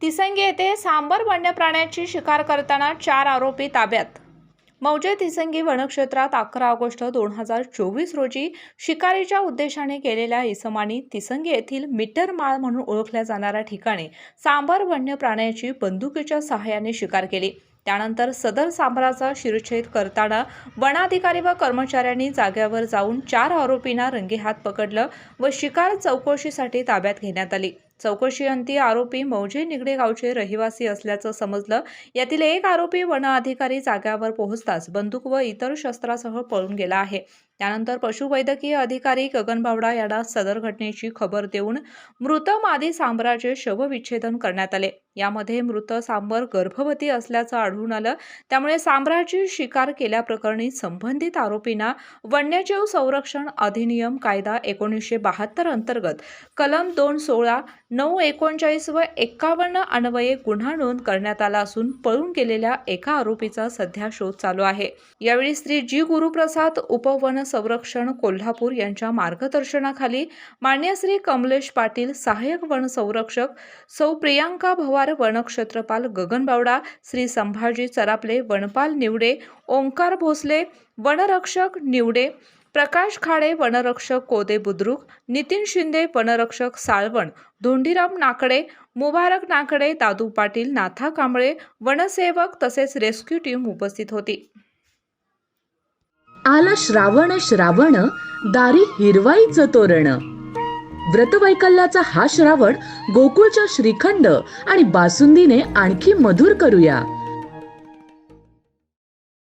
तिसंगी येथे सांबर वन्य प्राण्याची शिकार करताना 4 आरोपी ताब्यात. मौजे तिसंगी वनक्षेत्रात 11 ऑगस्ट 2024 रोजी शिकारीच्या उद्देशाने गेलेल्या इसमानी तिसंगी येथील मीटर माळ म्हणून ओळखल्या जाणाऱ्या ठिकाणी सांबर वन्य प्राण्याची बंदुकीच्या सहाय्याने शिकार केली. त्यानंतर सदर सांबराचा शिरच्छेद करताना वनाधिकारी व कर्मचाऱ्यांनी जागेवर जाऊन 4 आरोपींना रंगेहात पकडलं व शिकार चौकशीसाठी ताब्यात घेण्यात आली. चौकशीअंती आरोपी मौजे निगडे गावचे रहिवासी असल्याचं समजलं. यातील एक आरोपी वन अधिकारी जाग्यावर पोहोचताच बंदूक व इतर शस्त्रासह पळून गेला आहे. त्यानंतर पशुवैद्यकीय अधिकारी गगन बावडा यांना सदर घटनेची खबर देऊन मृत मादी सांबराचे शवविच्छेदन करण्यात आले. यामध्ये मृत सांबर गर्भवती असल्याचं आढळून आलं. त्यामुळे सांबराची शिकार केल्याप्रकरणी संबंधित आरोपींना वन्यजीव संरक्षण अधिनियम कायदा 1972 अंतर्गत कलम 216, 939 व 51 अन्वये गुन्हा नोंद करण्यात आला असून पळून गेलेल्या एका आरोपीचा सध्या शोध चालू आहे. यावेळी श्री जी गुरुप्रसाद उपवन संरक्षण कोल्हापूर यांच्या मार्गदर्शनाखाली मान्य श्री कमलेश पाटील सहाय्यक वन संरक्षक, सौ प्रियांका भवार वनक्षेत्रपाल गगन बावडा, श्री संभाजी चरापले वनपाल निवडे, ओंकार भोसले वनरक्षक निवडे, प्रकाश खाडे वनरक्षक कोदे बुद्रुक, नितीन शिंदे वनरक्षक साळवण, धोंडीराम नाकडे, मुबारक नाकडे, दादू पाटील, नाथा कांबळे वनसेवक तसेच रेस्क्यू टीम उपस्थित होती. आला श्रावण श्रावण दारी हिरवाईचं तोरण. व्रतवैकल्याचा हा श्रावण गोकुळच्या श्रीखंड आणि बासुंदीने आणखी मधुर करूया.